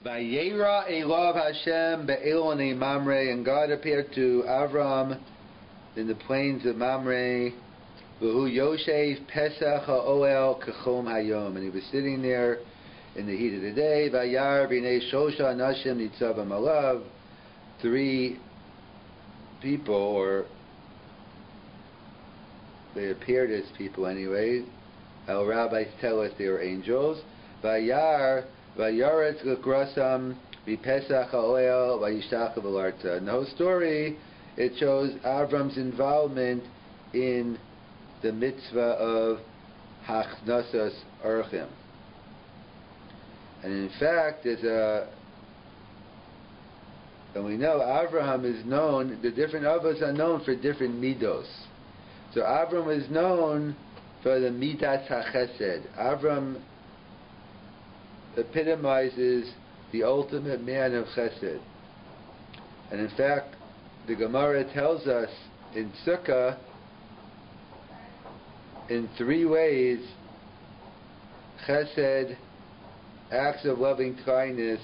Vayera Elav Hashem be'elonei Mamre, and God appeared to Avram in the plains of Mamre. V'hu Yoshev Pesach ha'oel kechom hayom, and he was sitting there in the heat of the day. Vayar b'nei shosha anashim nitzavam alav, 3 people, or they appeared as people anyway. Our rabbis tell us they were angels. Vayaretz l'grasam v'pesach ha'oel v'yishtach v'larta. In the whole story, it shows Avram's involvement in the mitzvah of hachnasas orchim. And in fact, and we know Avraham is known, the different avos are known for different midos. So Avram is known for the midas hachesed. Avram epitomizes the ultimate man of chesed. And in fact, the Gemara tells us in Sukkah, in 3 ways, chesed, acts of loving kindness,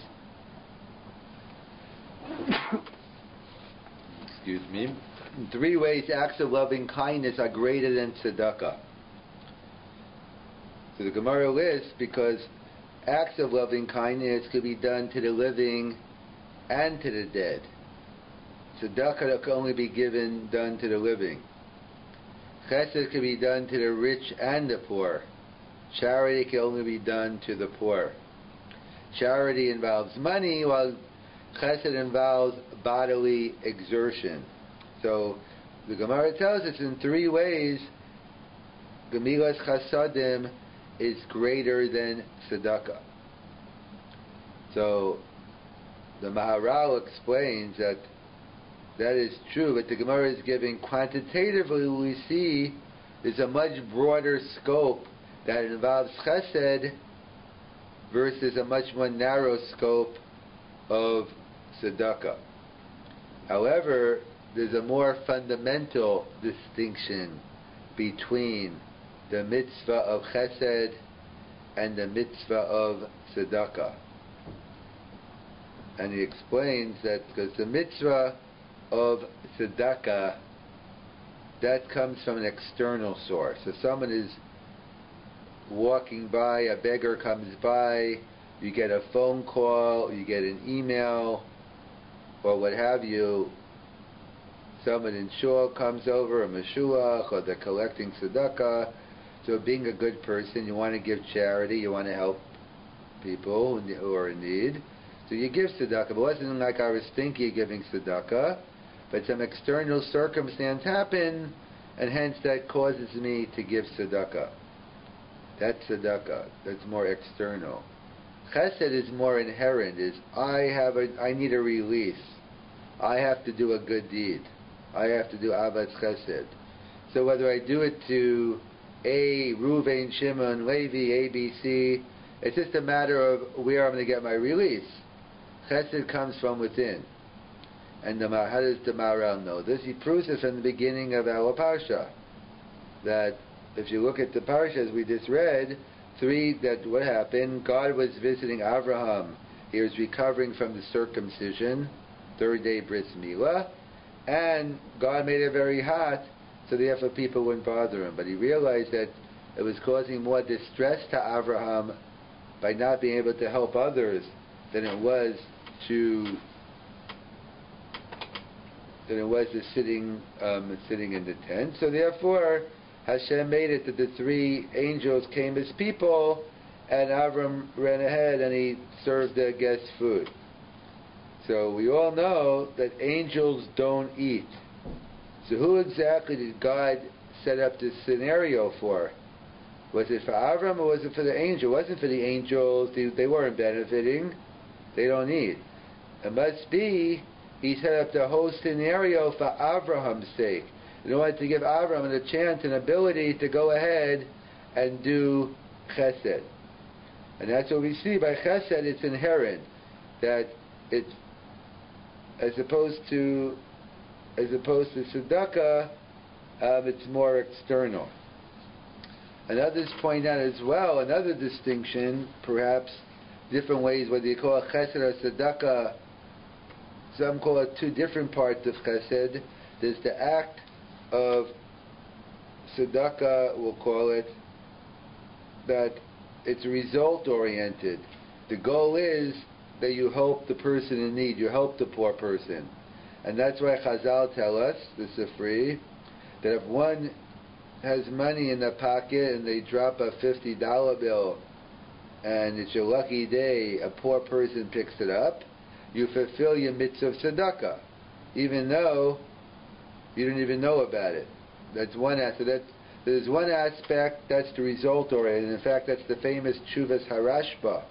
excuse me, in 3 ways acts of loving kindness are greater than tzedakah. So the Gemara lists, because acts of loving kindness could be done to the living and to the dead. Tzedakah can only be done to the living. Chesed can be done to the rich and the poor. Charity can only be done to the poor. Charity involves money, while chesed involves bodily exertion. So the Gemara tells us in 3 ways Gemilas Chasadim is greater than tzedakah. So the Maharal explains that is true, but the Gemara is giving quantitatively, we see there's a much broader scope that involves chesed versus a much more narrow scope of tzedakah. However, there's a more fundamental distinction between the mitzvah of chesed and the mitzvah of tzedakah. And he explains that because the mitzvah of tzedakah, that comes from an external source. So someone is walking by, a beggar comes by, you get a phone call, you get an email, or what have you, someone in shul comes over, a meshuach, or they're collecting tzedakah. So being a good person, you want to give charity, you want to help people who are in need. So you give tzedakah, but it wasn't like I was thinking of giving tzedakah, but some external circumstance happened, and hence that causes me to give tzedakah. That's tzedakah. That's more external. Chesed is more inherent. I need a release. I have to do a good deed. I have to do avatz chesed. So whether I do it to A, Ruvain, Shimon, Levi, A, B, C, it's just a matter of where I'm going to get my release. Chesed comes from within. And how does the Maharal know this? He proves it from the beginning of our parsha. That if you look at the parsha as we just read, what happened? God was visiting Avraham. He was recovering from the circumcision, 3rd day bris milah, and God made it very hot, so therefore people wouldn't bother him. But he realized that it was causing more distress to Avraham by not being able to help others than it was to sitting in the tent. So therefore, Hashem made it that the 3 angels came as people, and Avram ran ahead and he served the guests food. So we all know that angels don't eat. So who exactly did God set up this scenario for? Was it for Avram or was it for the angel? It wasn't for the angels. They weren't benefiting. They don't eat. It must be he set up the whole scenario for Avraham's sake, in order to give Avram a chance and ability to go ahead and do chesed. And that's what we see by chesed. It's inherent, that it's as opposed to tzedakah, it's more external. And others point out as well another distinction, perhaps, different ways, whether you call it chesed or tzedakah. Some call it two different parts of chesed. There's the act of tzedakah, we'll call it, that it's result-oriented. The goal is that you help the person in need, you help the poor person. And that's why Chazal tell us, the Sifri, that if one has money in the pocket and they drop a $50 bill and it's your lucky day, a poor person picks it up, you fulfill your mitzvah of tzedakah, even though you don't even know about it. That's one aspect. There's one aspect that's the result oriented. In fact, that's the famous Tshuvas HaRashba,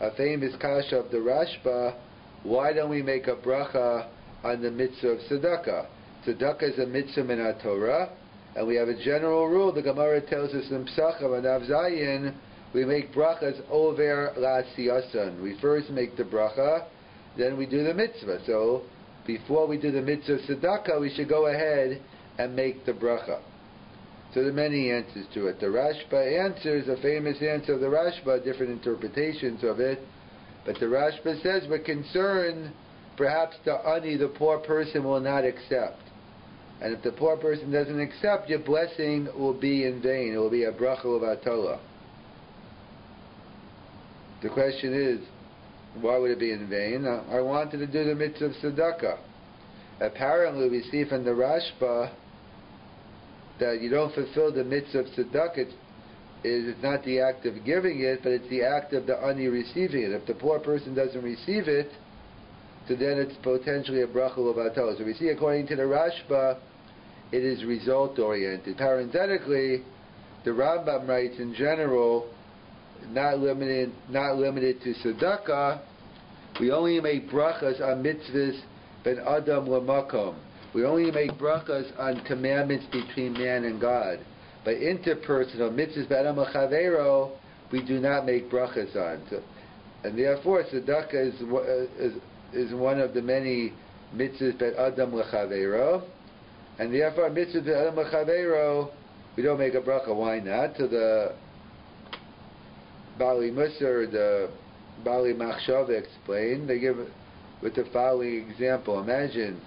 a famous kasha of the Rashba. Why don't we make a bracha on the mitzvah of tzedakah? Tzedakah is a mitzvah in our Torah, and we have a general rule. The Gemara tells us in Psachim and Av Zayin, we make brachas over la'asiyasan. We first make the bracha, then we do the mitzvah. So before we do the mitzvah of tzedakah, we should go ahead and make the bracha. So there are many answers to it. The Rashba answers, a famous answer of the Rashba, different interpretations of it. But the Rashba says we're concerned perhaps the ani, the poor person, will not accept. And if the poor person doesn't accept, your blessing will be in vain. It will be a bracha levatala. The question is, why would it be in vain? I wanted to do the mitzvah of tzedakah. Apparently, we see from the Rashba that you don't fulfill the mitzvah of tzedakah. It's not the act of giving it, but it's the act of the ani receiving it. If the poor person doesn't receive it, so then it's potentially a bracha levatala. So we see, according to the Rashba, it is result-oriented. Parenthetically, the Rambam writes, in general, not limited to tzedakah, we only make brachas on mitzvahs ben adam lemakom. We only make brachas on commandments between man and God. But interpersonal mitzvahs ben adam lechavero, we do not make brachas on. So, and therefore, tzedakah is one of the many mitzvahs ben adam lechavero, and therefore mitzvahs ben adam lechavero, we don't make a bracha. Why not? So the Bali Musar, the Bali Machshava explain, they give with the following example. Imagine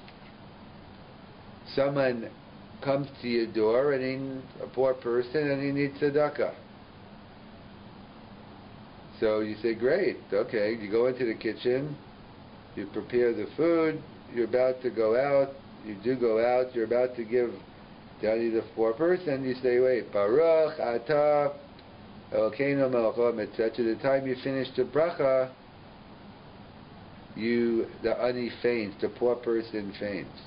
someone comes to your door, and he's a poor person, and he needs tzedakah. So you say, great, okay, you go into the kitchen, you prepare the food, you're about to go out, you do go out, you're about to give the poor person, you say, wait, Baruch Atah Elokeinu melech haolam, etc. To the time you finish the bracha, the ani faints, the poor person faints.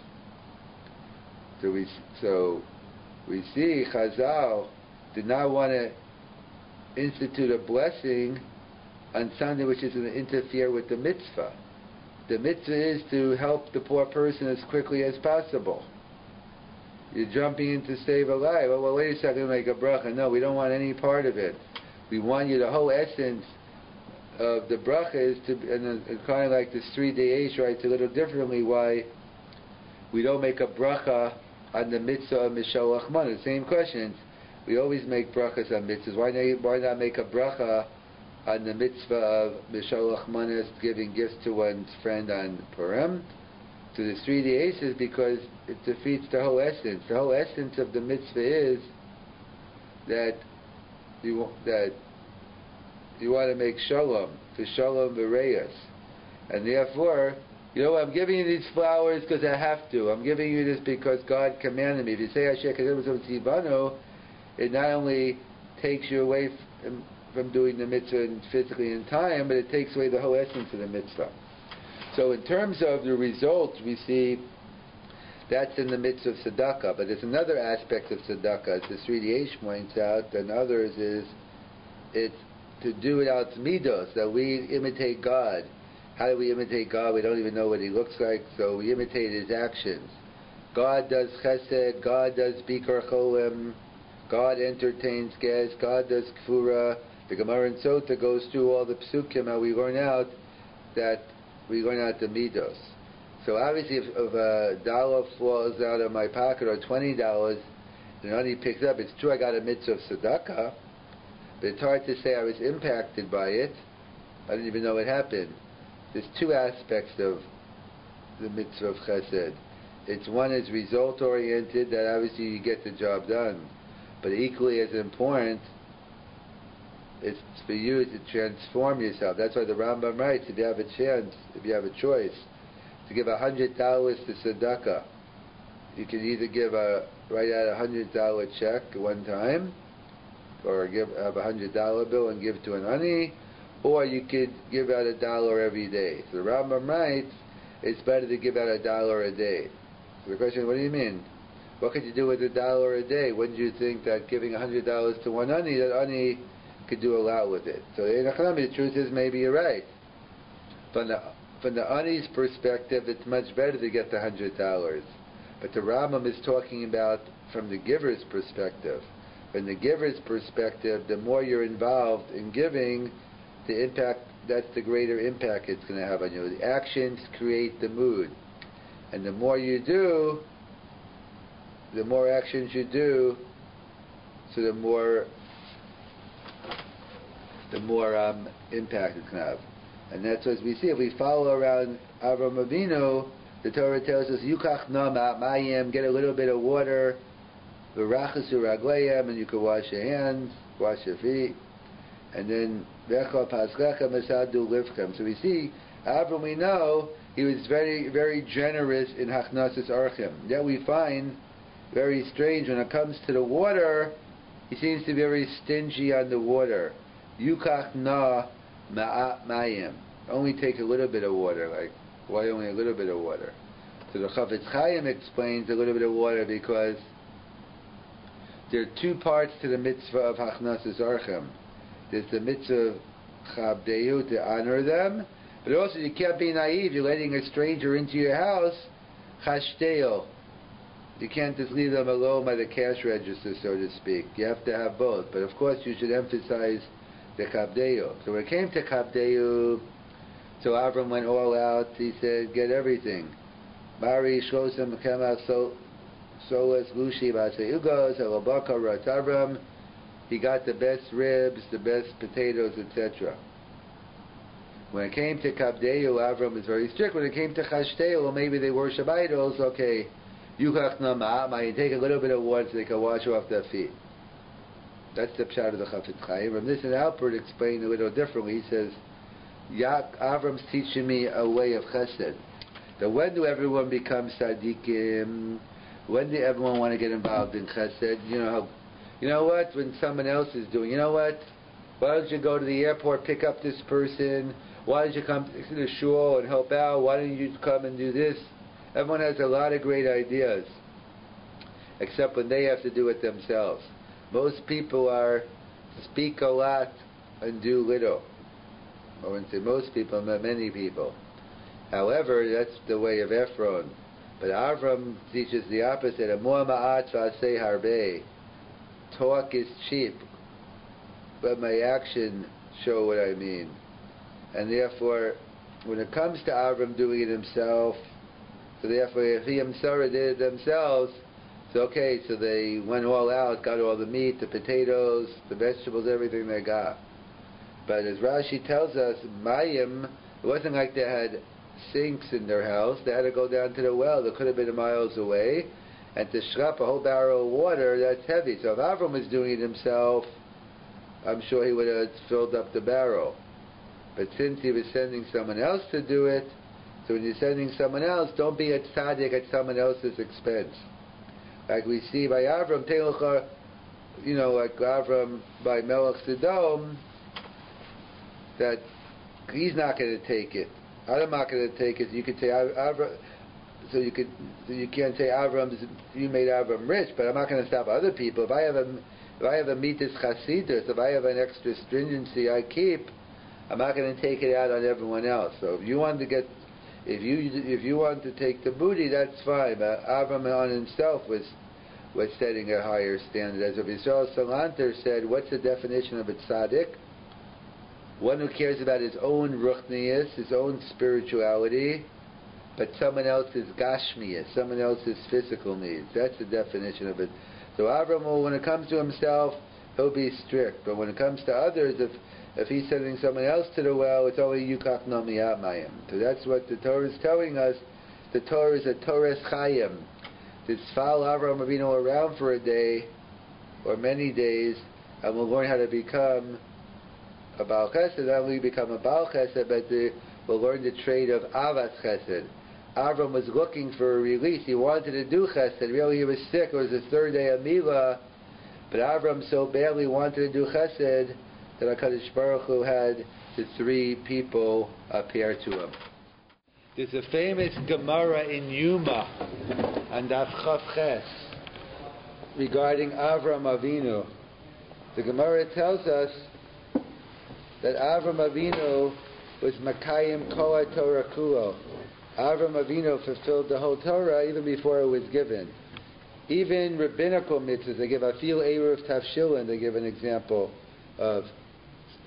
So we see Chazal did not want to institute a blessing on something which is going to interfere with the mitzvah. The mitzvah is to help the poor person as quickly as possible. You're jumping in to save a life. Well, wait a second, make a bracha. No, we don't want any part of it. We want you, the whole essence of the bracha is to, and kind of like this 3-day Eish writes a little differently, why we don't make a bracha on the mitzvah of Mishalach Mana. The same questions. We always make brachas on mitzvahs. Why not make a bracha on the mitzvah of Mishalach Mana, giving gifts to one's friend on Purim? So the 3-day Eish is because it defeats the whole essence. The whole essence of the mitzvah is that you want to make shalom, to shalom v'reyas, and therefore, I'm giving you these flowers because I have to. I'm giving you this because God commanded me. If you say Asher Kedem Tzivano, it not only takes you away from doing the mitzvah physically in time, but it takes away the whole essence of the mitzvah. So in terms of the result, we see that's in the midst of tzedakah. But there's another aspect of tzedakah, as the Sri Yesh points out, and others, is it's to do without midos, that we imitate God. How do we imitate God? We don't even know what He looks like, so we imitate His actions. God does chesed, God does bikar cholim, God entertains guests, God does kfura. The Gemara in Sota goes through all the psukim, how we learn out the midos. So obviously, if a dollar falls out of my pocket, or $20, and only picks up, it's true I got a mitzvah of tzedakah, but it's hard to say I was impacted by it. I didn't even know it happened. There's two aspects of the mitzvah of chesed. It's one is result oriented, that obviously you get the job done, but equally as important, it's for you to transform yourself. That's why the Rambam writes, if you have a chance, if you have a choice, to give $100 to tzedakah, you can either write out $100 check at one time, or have $100 bill and give to an ani, or you could give out $1 every day. So the Rambam writes, it's better to give out $1 a day. So the question is, what do you mean? What could you do with $1 a day? Wouldn't you think that giving $100 to one ani, that ani could do a lot with it? So the truth is, maybe you're right. From the ani's perspective, it's much better to get the $100. But the Rambam is talking about from the giver's perspective. From the giver's perspective, the more you're involved in giving, the impact, that's the greater impact it's going to have on you. The actions create the mood. And the more you do, the more actions you do, so the more impact it's going to have. And that's what we see. If we follow around Avram Avinu, the Torah tells us, Yukach nama mayim, get a little bit of water, v'rachasu raglayim, and you can wash your hands, wash your feet, and then v'echa paschechem esadu livchem. So we see, Avram, we know, he was very, very generous in hachnasas archim. Yet we find, very strange, when it comes to the water, he seems to be very stingy on the water. Yukach na ma'at mayim. Only take a little bit of water. Like, why only a little bit of water? So the Chafetz Chaim explains a little bit of water because there are two parts to the mitzvah of hachnasas archim. There's the mitzvah of chabdehu, to honor them, but also you can't be naive. You're letting a stranger into your house, chashteo. You can't just leave them alone by the cash register, so to speak. You have to have both. But of course you should emphasize the chabdehu. So when it came to chabdehu, so Avram went all out. He said, get everything. Mari shosam kema solas lushi basayugos elabaka ratavram. He got the best ribs, the best potatoes, etc. When it came to kabdeyu, Avram was very strict. When it came to chashteu, well, maybe they worship idols. Okay, yukach nama, you take a little bit of water so they can wash off their feet. That's the pshat of the Chafetz Chaim. From this, and Alpert explained a little differently. He says, Avram's teaching me a way of chesed. That when do everyone become tzaddikim? When do everyone want to get involved in chesed? You know what? When someone else is doing, you know what? Why don't you go to the airport, pick up this person? Why don't you come to the shul and help out? Why don't you come and do this? Everyone has a lot of great ideas, except when they have to do it themselves. Most people speak a lot and do little. I wouldn't say most people, but many people. However, that's the way of Ephron. But Avram teaches the opposite. Amor ma'at v'aseh harbeh. Talk is cheap, but my action show what I mean. And therefore, when it comes to Avram doing it himself, so therefore if he and Sarah did it themselves, so okay, so they went all out, got all the meat, the potatoes, the vegetables, everything they got. But as Rashi tells us, Mayim, it wasn't like they had sinks in their house. They had to go down to the well. They could have been miles away. And to schlep a whole barrel of water, that's heavy. So if Avram was doing it himself, I'm sure he would have filled up the barrel. But since he was sending someone else to do it, so when you're sending someone else, don't be a tzaddik at someone else's expense. Like we see by Avram, like Avram by Melech Sodom, that he's not going to take it. I'm not going to take it. You could say Avram, so you can't say you made Avram rich, but I'm not going to stop other people. If I have a mitzvah chasidus, if I have an extra stringency I keep, I'm not going to take it out on everyone else. So if you want to take the booty, that's fine. But Avram on himself was setting a higher standard. As Rabbi Yisrael Salanter said, what's the definition of a tzaddik? One who cares about his own ruchnius, his own spirituality, but someone else's gashmius, someone else's physical needs. That's the definition of it. So Avram, when it comes to himself, he'll be strict. But when it comes to others, If he's sending someone else to the well, it's only Yukach Nomi Mayim. So that's what the Torah is telling us. The Torah is a Torah Chayim. It's follow Avraham Avinu around for a day or many days, and we'll learn how to become a Baal Chesed. Not only become a Baal Chesed, but we'll learn the trait of Avas Chesed. Avram was looking for a release. He wanted to do Chesed. Really, he was sick. It was the third day of Milah. But Avram so badly wanted to do Chesed that HaKadosh Baruch Hu had the three people appear to him. There's a famous Gemara in Yuma and Daf Chav Ches regarding Avram Avinu. The Gemara tells us that Avram Avinu was Makayim Kol Torah Kulo. Avram Avinu fulfilled the whole Torah even before it was given. Even rabbinical mitzvahs, they give Afil Eruv Tavshilin, they give an example of.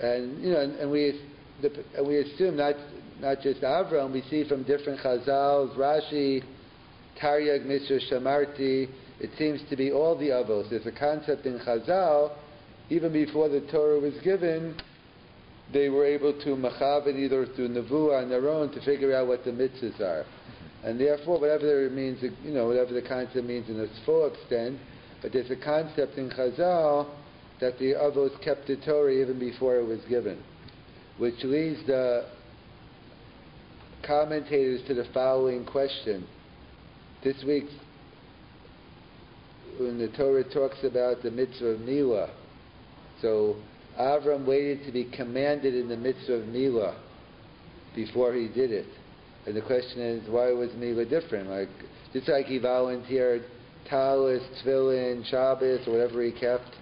And we assume not just Avram, we see from different Chazals, Rashi, Taryag, Mishra, Shamarti, it seems to be all the Avos. There's a concept in Chazal, even before the Torah was given, they were able to machaven either through Nevuah on their own to figure out what the mitzvahs are. And therefore, whatever it means, whatever the concept means in its full extent, but there's a concept in Chazal that the Avos kept the Torah even before it was given, which leads the commentators to the following question. This week, when the Torah talks about the mitzvah of Milah, so Avram waited to be commanded in the mitzvah of Milah before he did it. And the question is, why was Milah different? Just like he volunteered Talis, Tefillin, Shabbos, or whatever he kept,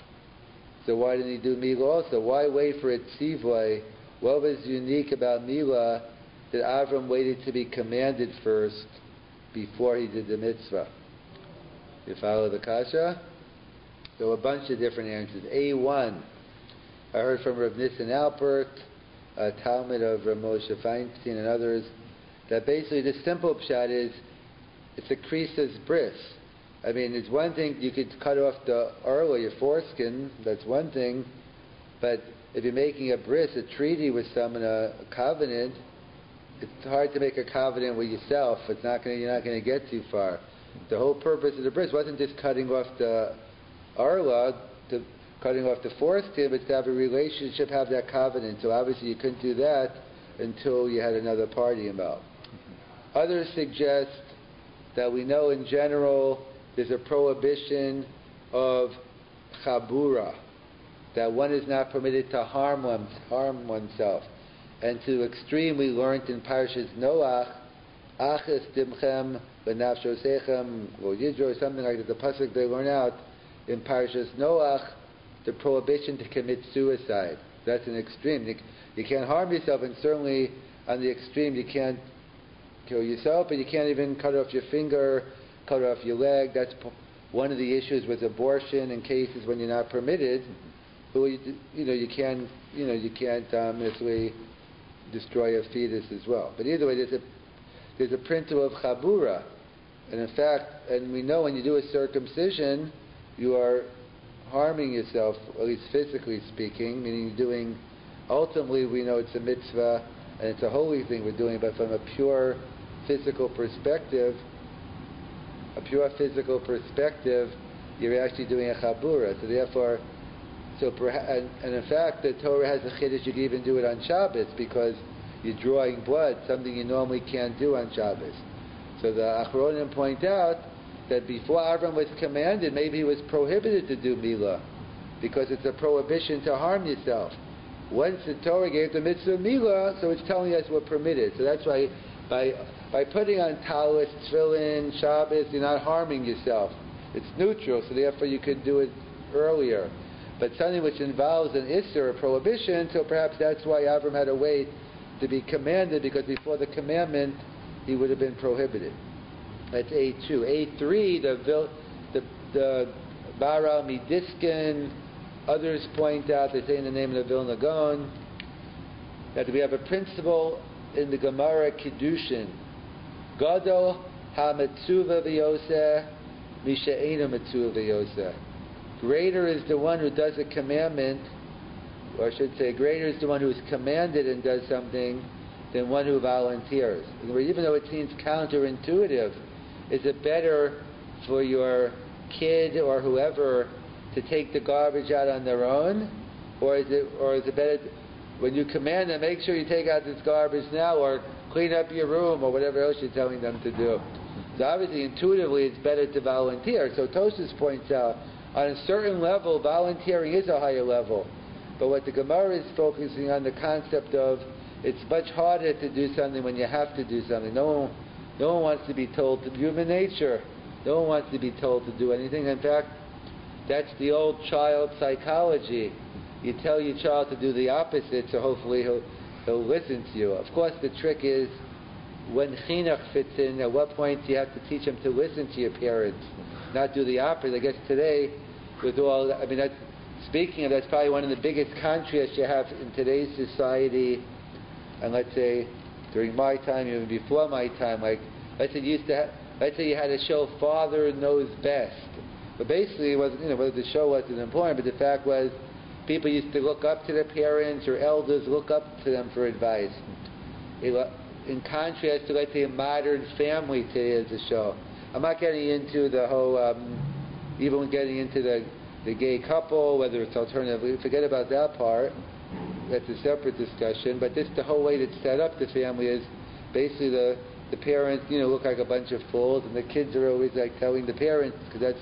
so why didn't he do Milah also? Why wait for it Tzivlai? What was unique about Milah that Avram waited to be commanded first before he did the mitzvah? You follow the kasha? So a bunch of different answers. A1, I heard from Rav Nissen Alpert, a Talmud of Rav Moshe Feinstein and others, that basically the simple pshat is it's a krisa's bris. I mean, it's one thing you could cut off the arl or your foreskin, that's one thing, but if you're making a bris, a treaty with someone, a covenant, it's hard to make a covenant with yourself. You're not going to get too far. The whole purpose of the bris wasn't just cutting off the arla, cutting off the foreskin, but to have a relationship, have that covenant. So obviously you couldn't do that until you had another party involved. Others suggest that we know in general there's a prohibition of chabura, that one is not permitted to harm oneself. And to the extreme, we learned in Parashas Noach, Achas dimchem v'nafshosechem v'yidro, something like that. The pasuk they learn out in Parashas Noach, the prohibition to commit suicide. That's an extreme. You can't harm yourself, and certainly on the extreme, you can't kill yourself, but you can't even cut off your finger, cut off your leg. That's one of the issues with abortion in cases when you're not permitted. You can't necessarily destroy a fetus as well. But either way, there's a principle of chabura, and in fact, and we know when you do a circumcision, you are harming yourself, at least physically speaking, meaning doing. Ultimately, we know it's a mitzvah and it's a holy thing we're doing, but from a pure physical perspective, you're actually doing a chabura. So therefore, and in fact, the Torah has a chiddush you can even do it on Shabbos because you're drawing blood, something you normally can't do on Shabbos. So the Achronim point out that before Avram was commanded, maybe he was prohibited to do Milah because it's a prohibition to harm yourself. Once the Torah gave the mitzvah of Milah, so it's telling us we're permitted. So that's why by putting on talis, tefillin, Shabbos, you're not harming yourself. It's neutral, so therefore you could do it earlier. But something which involves an isser, a prohibition, so perhaps that's why Avram had to wait to be commanded, because before the commandment he would have been prohibited. That's A2. A3, the Baral Midiskin, others point out, they say in the name of the Vilna Gaon, that we have a principle in the Gemara Kiddushin. Gadol ha-metzuva v'yoseh misha'ena metzuva v'yoseh. Greater is the one who does a commandment or I should say, greater is the one who is commanded and does something than one who volunteers. Even though it seems counterintuitive, is it better for your kid or whoever to take the garbage out on their own, or is it better when you command them, make sure you take out this garbage now, or clean up your room, or whatever else you're telling them to do? So obviously, intuitively, it's better to volunteer. So Tosfos points out, on a certain level, volunteering is a higher level. But what the Gemara is focusing on, the concept of, it's much harder to do something when you have to do something. No one wants to be told to. Human nature. No one wants to be told to do anything. In fact, that's the old child psychology. You tell your child to do the opposite, so hopefully he'll listen to you. Of course, the trick is when chinuch fits in. At what point do you have to teach them to listen to your parents, not do the opposite? I guess today, with all, speaking of, that's probably one of the biggest contrasts you have in today's society. And let's say during my time, even before my time, like let's say you had a show Father Knows Best, but basically it wasn't, whether the show wasn't important, but the fact was people used to look up to their parents, or elders look up to them for advice. In contrast to, let's say, a modern family today as a show. I'm not getting into the whole, even getting into the gay couple, whether it's alternative. Forget about that part. That's a separate discussion. But just the whole way that's set up, the family is basically the parents, look like a bunch of fools, and the kids are always like telling the parents, because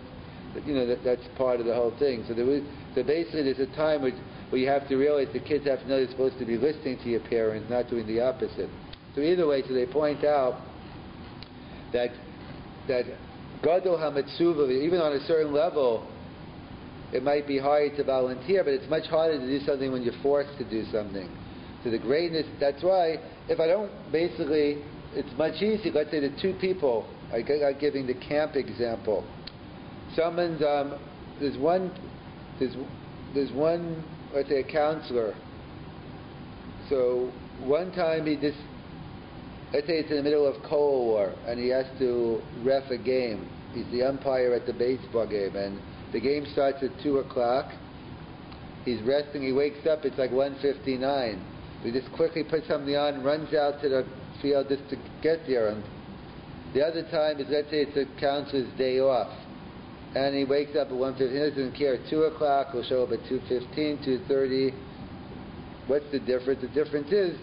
that's part of the whole thing. So basically, there's a time where you have to realize the kids have to know they're supposed to be listening to your parents, not doing the opposite. So either way, so they point out that gadol hametzuva, even on a certain level, it might be hard to volunteer, but it's much harder to do something when you're forced to do something. So the greatness, that's why, if I don't, basically, it's much easier. Let's say the two people, I'm giving the camp example. There's one, let's say, a counselor. So one time let's say it's in the middle of Cold War, and he has to ref a game. He's the umpire at the baseball game, and the game starts at 2 o'clock. He's resting, he wakes up, it's like 1:59. He just quickly puts something on, runs out to the field just to get there. And the other time is, let's say it's a counselor's day off, and he wakes up at 1:15. He doesn't care. 2 o'clock, he'll show up at 2:15, 2:30. What's the difference? The difference is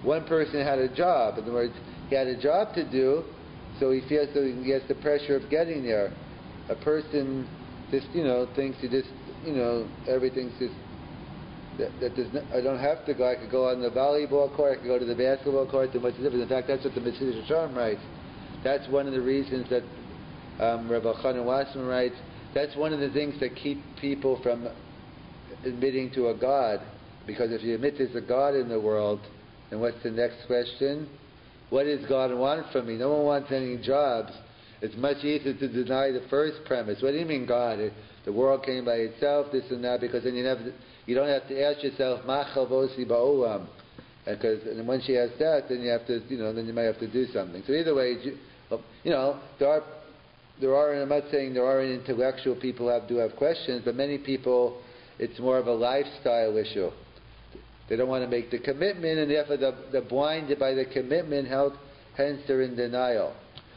one person had a job. In other words, he had a job to do, so he feels that he has the pressure of getting there. A person just, thinks he just, everything's just, I don't have to go. I could go on the volleyball court, I could go to the basketball court, too much difference. In fact, that's what the Mesilas Yesharim writes. That's one of the reasons that Rabbi Chanan Wassman writes, that's one of the things that keep people from admitting to a God. Because if you admit there's a God in the world, then what's the next question? What does God want from me? No one wants any jobs. It's much easier to deny the first premise. What do you mean God? The world came by itself, this and that, because then you don't have to ask yourself, Ma chavosi ba'olam. And once you ask that, then you have to, then you might have to do something. So either way, there are, and I'm not saying there aren't intellectual people who do have questions, but many people, it's more of a lifestyle issue. They don't want to make the commitment, and therefore they're blinded by the commitment, hence they're in denial.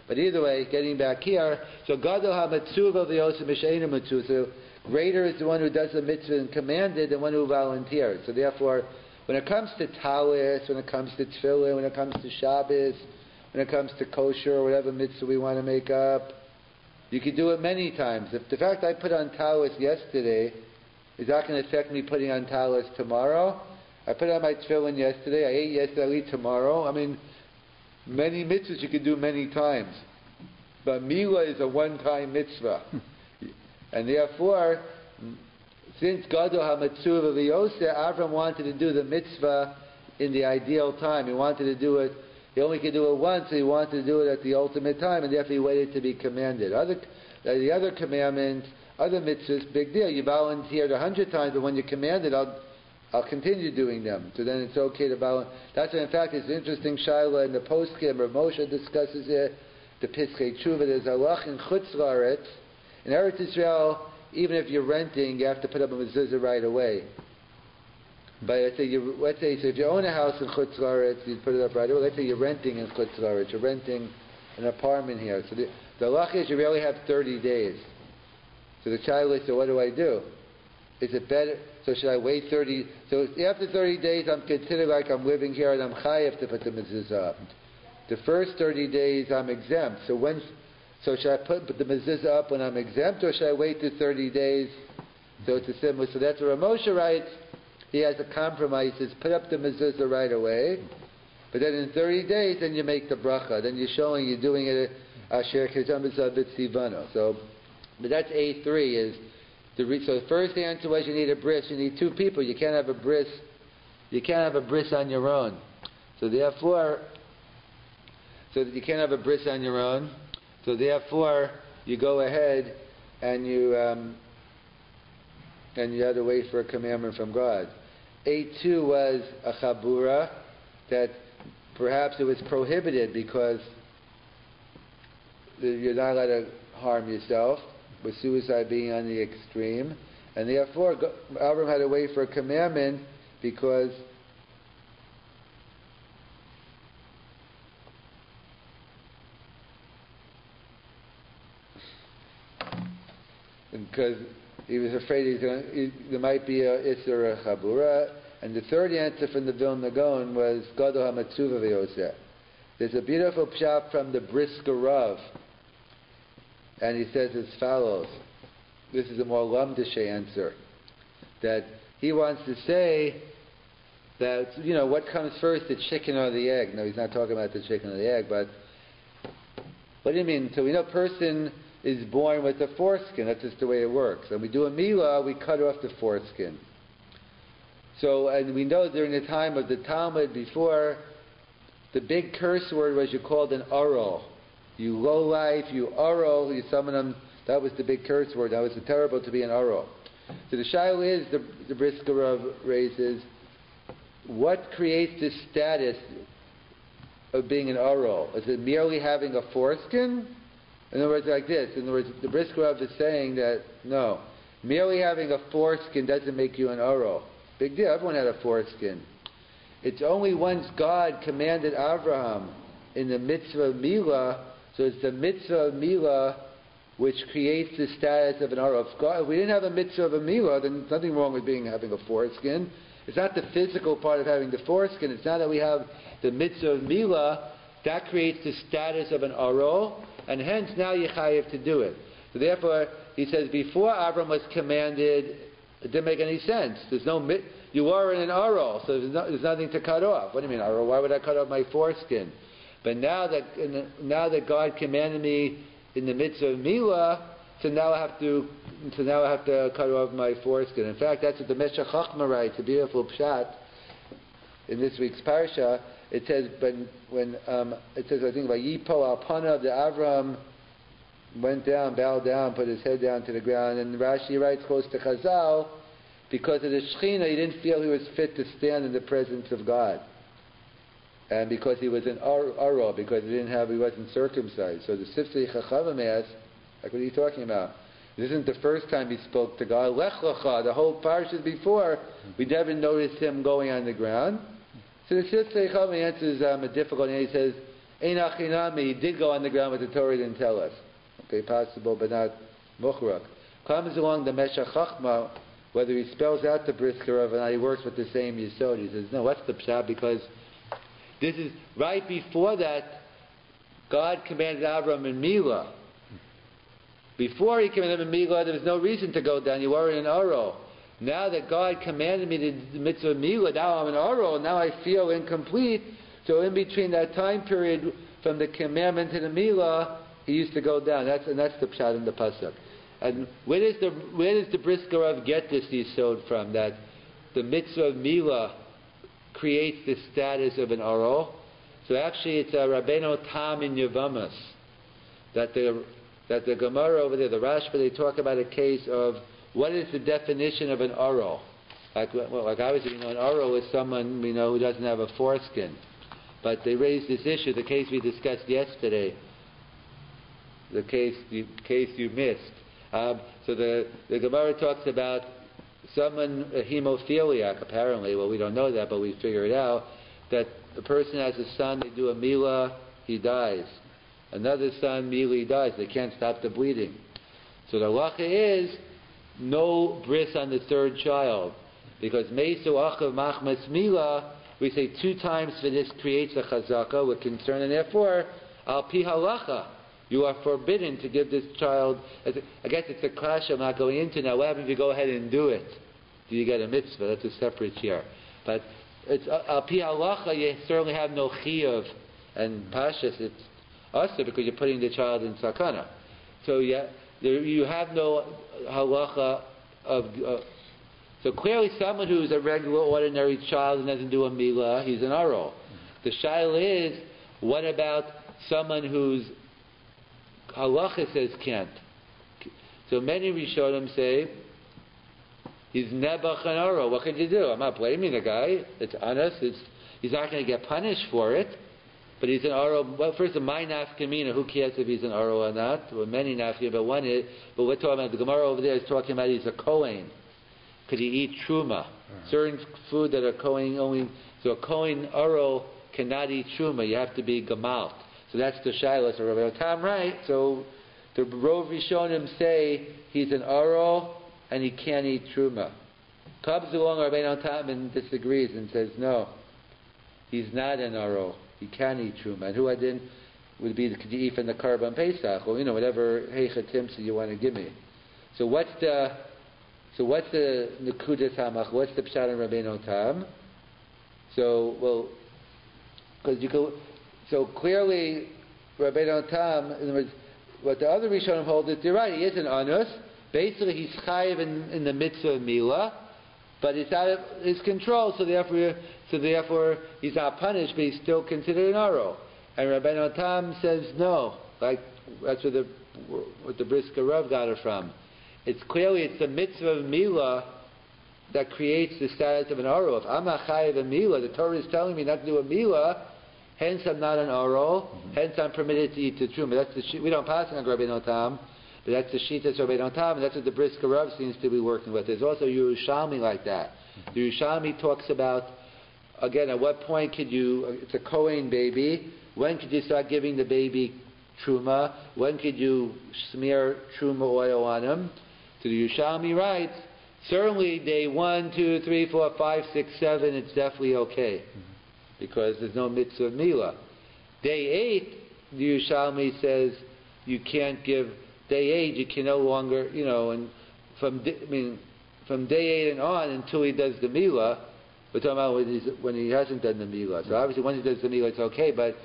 But either way, getting back here, so gadol hametzuva v'yosim b'she'einu metzuva. So greater is the one who does the mitzvah and commanded than one who volunteers. So therefore, when it comes to talis, when it comes to tefillin, when it comes to Shabbos, when it comes to kosher or whatever mitzvah we want to make up, you can do it many times. If the fact I put on talis yesterday is not going to affect me putting on talis tomorrow. I put on my tefillin yesterday, I ate yesterday, I'll eat tomorrow. Many mitzvahs you can do many times. But Mila is a one-time mitzvah. And therefore, since Gadol HaMetzuva V'Yoseh, Avram wanted to do the mitzvah in the ideal time. He wanted to do it, he only could do it once, so he wanted to do it at the ultimate time, and therefore he waited to be commanded. The other commandments, other mitzvahs, big deal. You volunteered 100 times, but when you're commanded, I'll continue doing them. So then it's okay to volunteer. That's why, in fact, it's an interesting shaila in the poskim. Rav Moshe discusses it. The Piskei Tshuva. There's halach in Chutz La'aretz. In Eretz Yisrael, even if you're renting, you have to put up a mezuzah right away. But let's say, so if you own a house in Chutz La'aretz, you put it up right away. Let's say you're renting in Chutz La'aretz, you're renting an apartment here. So the halach is you really have 30 days. So the child is, so what do I do? Is it better? So should I wait 30? So after 30 days, I'm considered like I'm living here and I'm chayav to put the mezuzah up. The first 30 days, I'm exempt. So should I put the mezuzah up when I'm exempt, or should I wait to 30 days? So it's a similar. So that's what Ramosha writes. He has a compromise. He says, put up the mezuzah right away, but then in 30 days, then you make the bracha. Then you're showing you're doing it asher kizam b'tzivano. So, but that's A3 is. So the first answer was you need a bris. You need two people. You can't have a bris. You can't have a bris on your own. So therefore, you can't have a bris on your own. So therefore, you go ahead and you have to wait for a commandment from God. A2 was a chabura that perhaps it was prohibited because you're not allowed to harm yourself, with suicide being on the extreme, and therefore Avram had to wait for a commandment because he was afraid there might be a Isser or a Chabura. And the third answer from the Vilna Gaon was Gadol HaMatzuva V'Yoseh. There's a beautiful pshat from the Brisker Rav, and he says as follows. This is a more Lamdishe answer. That he wants to say that, what comes first, the chicken or the egg? No, he's not talking about the chicken or the egg, but what do you mean? So we know a person is born with a foreskin. That's just the way it works. And we do a milah, we cut off the foreskin. So, and we know during the time of the Talmud before, the big curse word was you called an arol. You lowlife, you arol, you summon them. That was the big curse word. That was terrible to be an arol. So the shaila is, the Brisker Rav raises, what creates the status of being an arol? Is it merely having a foreskin? In other words, like this. In other words, the Brisker Rav is saying that, no, merely having a foreskin doesn't make you an arol. Big deal. Everyone had a foreskin. It's only once God commanded Abraham in the mitzvah of milah, so it's the mitzvah of milah which creates the status of an arol. If we didn't have a mitzvah of a milah, then there's nothing wrong with having a foreskin. It's not the physical part of having the foreskin. It's not that we have the mitzvah of milah. That creates the status of an arol, and hence now you chayiv to do it. So therefore, he says, before Abraham was commanded, it didn't make any sense. You are in an arol, so there's nothing to cut off. What do you mean arol? Why would I cut off my foreskin? But now that God commanded me in the midst of milah, so now I have to cut off my foreskin. In fact, that's what the Meshech Chochmah writes, a beautiful pshat in this week's parsha. It says, I think, Vayipo al panav, the Avram went down, bowed down, put his head down to the ground, and Rashi writes close to Chazal, because of the Shechina, he didn't feel he was fit to stand in the presence of God. And because he was an Arol, because he wasn't circumcised. So the Sifsei Chachavim asked, like, what are you talking about? This isn't the first time he spoke to God. Lech Lecha, the whole parsha before, we never noticed him going on the ground. So the Sifsei Chachavim answers a difficult, and he says, Ein Achinami, he did go on the ground, but the Torah didn't tell us. Okay, possible, but not Mukhrak. Comes along the Meshech Chochmah, whether he spells out the Brisker Rav or not, he works with the same Yisod. He says, no, what's the pshat? Because this is right before that, God commanded Avram in milah. Before he commanded him in milah, there was no reason to go down. You were in an arol. Now that God commanded me to the mitzvah of milah, now I'm an arol. Now I feel incomplete. So in between that time period, from the commandment to the milah, he used to go down. That's the pshat in the pasuk. And where does the Brisker Rav get this yisod from? That the mitzvah of milah creates the status of an arol. So actually, it's a Rabbeinu Tam in Yevamas that the Gemara over there, the Rashba, they talk about a case of what is the definition of an arol. Like obviously, an arol is someone who doesn't have a foreskin. But they raised this issue, the case we discussed yesterday, the case you missed. So the Gemara talks about someone, a hemophiliac, apparently, well, we don't know that, but we figure it out, that the person has a son, they do a milah, he dies. Another son, milah, he dies. They can't stop the bleeding. So the halacha is no bris on the third child, because meisu achav machmas milah, we say 2 times for this creates a chazaka, we're concerned, and therefore, al pi halacha, you are forbidden to give this child. I guess it's a clash I'm not going into now. What happens if you go ahead and do it? Do you get a mitzvah? That's a separate share. But it's al pi halacha, you certainly have no chiyuv, and pashas, it's also because you're putting the child in sakana. So you have no halacha of. So clearly, someone who's a regular, ordinary child and doesn't do a milah, he's an aro. The shaila is, what about someone whose halacha says can't? So many Rishonim say he's nebach an aro. What can you do? I'm not blaming the guy. It's honest. He's not going to get punished for it. But he's an aro. Well, first, my nafkamina. Who cares if he's an aro or not? Well, many nafkamina, but one is. But we're talking about the Gemara over there is talking about he's a kohen. Could he eat truma? Certain food that are kohen only. So a kohen aro cannot eat truma. You have to be gamalt. So that's the shilas. So Rabbi Tam, right? So the Rov Rishonim say he's an aro and he can't eat truma. Comes along Rabbi Tam and disagrees and says no, he's not an aro. He can eat truma. And who I didn't would be could you eat from the karban pesach or whatever heicha timsa you want to give me. So what's the nekudas hamach? What's the pshat in Rabbeinu Tam? So because you go. So clearly, Rabbeinu Tam, in other words, what the other Rishonim hold is, you're right, he is an anus. Basically, he's chayiv in the mitzvah of milah, but it's out of his control, so therefore he's not punished, but he's still considered an aro. And Rabbeinu Tam says no. Like that's what the Brisker Rav got it from. It's the mitzvah of milah that creates the status of an aro. If I'm not chayiv in milah, the Torah is telling me not to do a milah. Hence, I'm not an aro. Hence, I'm permitted to eat the truma. That's we don't pass on Rabbeinu Tam, but that's the sheet that's Rabbeinu Tam, and that's what the Brisker Rav seems to be working with. There's also Yerushalmi like that. The Yerushalmi talks about, again, at what point could you? It's a Kohen baby. When could you start giving the baby truma? When could you smear truma oil on him? So the Yerushalmi writes, certainly day 1, 2, 3, 4, 5, 6, 7, it's definitely okay. Because there's no mitzvah of milah. Day 8, the Yerushalmi says you can't give. Day 8, you can no longer, and from day 8 and on until he does the milah. We're talking about when he hasn't done the milah. So obviously, once he does the milah, it's okay. But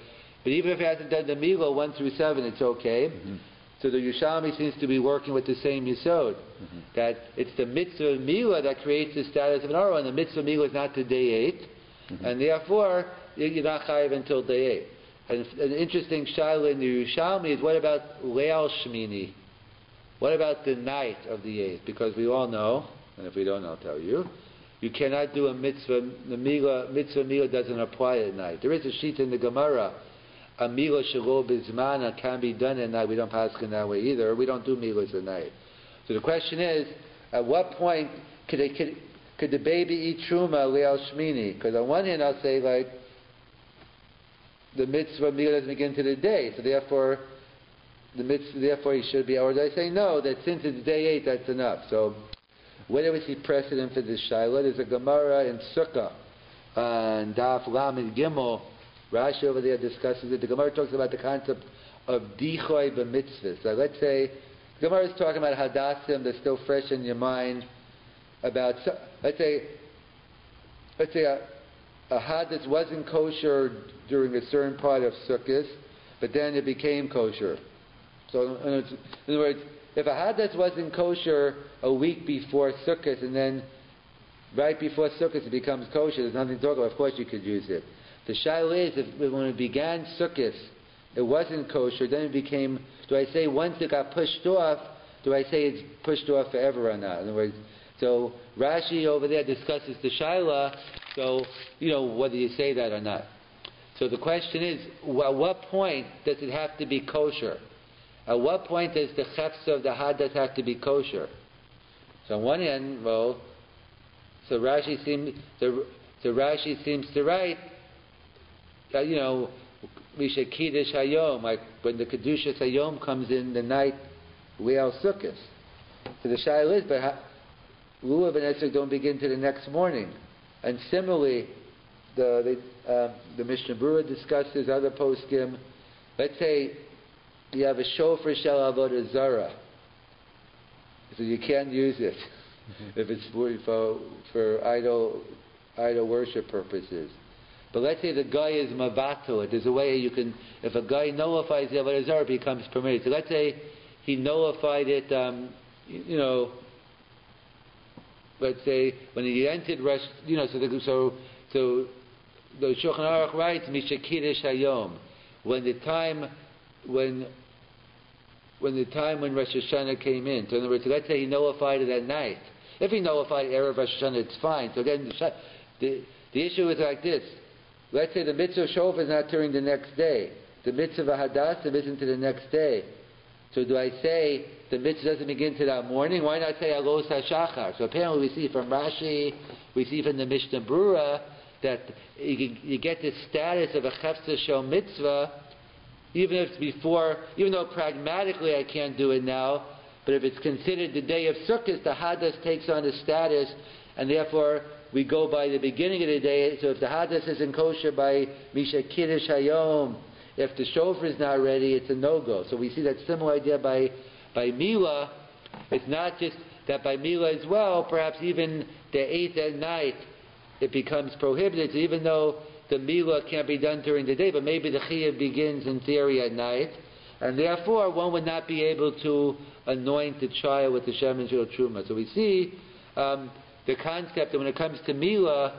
even if he hasn't done the milah 1 through 7, it's okay. Mm-hmm. So the Yerushalmi seems to be working with the same yesod, that it's the mitzvah of milah that creates the status of an aro, and the mitzvah of milah is not to day 8. And therefore, you're not chayiv until day 8. And an interesting shaila in the Yerushalmi is, what about Leil Shmini? What about the night of the 8th? Because we all know, and if we don't, I'll tell you, you cannot do a mitzvah. The mitzvah milah doesn't apply at night. There is a sheet in the Gemara, a milah shelo bizmana can be done at night. We don't pass in that way either. We don't do milahs at night. So the question is, at what point could the baby eat truma leal shmini? Because on one hand, I'll say the mitzvah milah doesn't begin to the day, so therefore he should be. Or do I say no? That since it's day 8, that's enough. So where do we see precedent for this shaila? There's a Gemara in Sukkah and Daf Lamed Gimel. Rashi over there discusses it. The Gemara talks about the concept of dichoy b'mitzvahs. So let's say the Gemara is talking about hadassim that's still fresh in your mind. About let's say a hadas wasn't kosher during a certain part of Sukkot, but then it became kosher. So in other words, if a hadas wasn't kosher a week before Sukkot, and then right before Sukkot it becomes kosher, there's nothing to talk about. Of course you could use it. The shaila is, if when it began Sukkot, it wasn't kosher, then it became, do I say once it got pushed off, do I say it's pushed off forever or not? In other words, so Rashi over there discusses the shaila, so, whether you say that or not. So the question is, at what point does it have to be kosher? At what point does the chefs of the hadas have to be kosher? So on one hand, So Rashi seems to write that, we should Kiddush Hayom, like when the Kedushas Hayom comes in the night, we al Sukkos. So the Shaila is, but Lulav and Esrog don't begin to the next morning. And similarly, the Mishnah Berurah discusses other poskim. Let's say you have a shofar shel avodah zara, so you can't use it if it's for idol worship purposes. But let's say the guy is mavato. There's a way you can, if a guy nullifies the avodah zara, it becomes permitted. So let's say he nullified it. Let's say when he entered Rosh, so the Shulchan Aruch writes Misha Kiddush Hayom, when the time when Rosh Hashanah came in. So in other words, let's say he nullified it at night. If he nullified Erev Rosh Hashanah, it's fine. So again, the issue is like this. Let's say the mitzvah shofar is not during the next day. The mitzvah Hadassim isn't to the next day. So do I say the mitzvah doesn't begin to that morning? Why not say Alos HaShachar? So apparently we see from Rashi, we see from the Mishnah Berurah, that you get the status of a Chefza Shel Mitzvah, even if it's before, even though pragmatically I can't do it now, but if it's considered the day of Sukkot, the Hadas takes on the status, and therefore we go by the beginning of the day. So if the Hadas isn't kosher by Misha Kiddush Hayom, if the shofar is not ready, it's a no-go. So we see that similar idea by Milah. It's not just that by Milah as well, perhaps even the 8th at night, it becomes prohibited. So even though the Milah can't be done during the day, but maybe the Chiyuv begins in theory at night, and therefore one would not be able to anoint the child with the Shemen Shel Truma. So we see the concept that when it comes to Milah,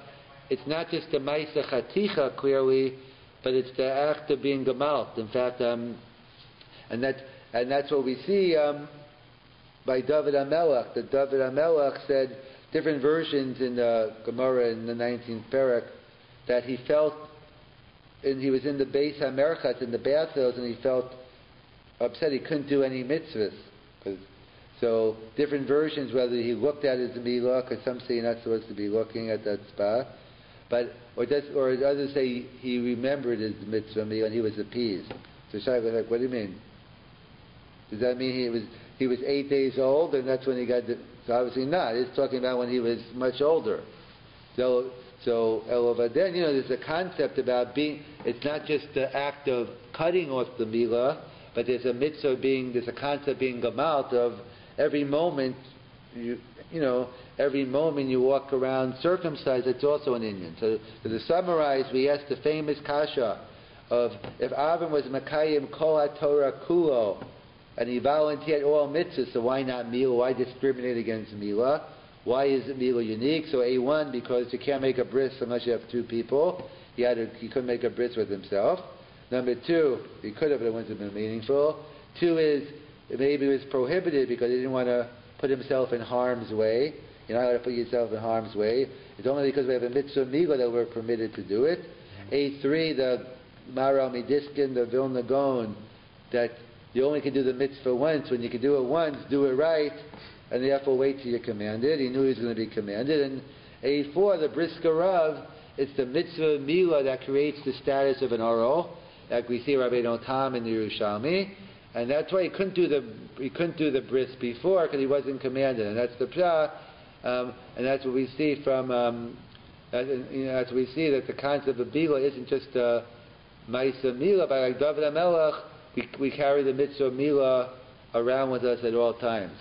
it's not just the Maisa Chaticha clearly, but it's the act of being gemalt. In fact, and that's what we see by David HaMelech. That David HaMelech said different versions in the Gemara in the 19th parak that he felt, and he was in the Beis HaMerchat in the bathhouse, and he felt upset he couldn't do any mitzvahs. So different versions, whether he looked at it as a milah, because some say you're not supposed to be looking at that spot. Or others say he remembered his mitzvah and he was appeased. So Shai was like, what do you mean? Does that mean he was 8 days old and that's when he got the... So obviously not. It's talking about when he was much older. So Elovaden, there's a concept about being... It's not just the act of cutting off the milah, but there's a mitzvah there's a concept being gamalt of every moment every moment you walk around circumcised, it's also an Indian. So to summarize, we asked the famous kasha of if Avram was Makayim Kol HaTorah Kulo, and he volunteered all mitzvahs, so why not Milah? Why discriminate against Milah? Why is Milah unique? So A1, because you can't make a bris unless you have two people. He couldn't make a bris with himself. Number 2, he could have, but it wouldn't have been meaningful. 2 is, maybe it was prohibited because he didn't want to put himself in harm's way. You're not going to put yourself in harm's way. It's only because we have a mitzvah milah that we're permitted to do it. A3, the Maral Midiskin, the Vilna Gaon, that you only can do the mitzvah once. When you can do it once, do it right, and therefore wait till you're commanded. He knew he was going to be commanded. And A4, the Brisker Rav, it's the mitzvah milah that creates the status of an oral, like we see Rabbi Tam in the Yerushalmi. And that's why he couldn't do the bris before because he wasn't commanded, and that's the pshat, and that's what we see from. That's what we see that the concept of bila isn't just ma'isa milah, but like David HaMelech, we carry the mitzvah milah around with us at all times.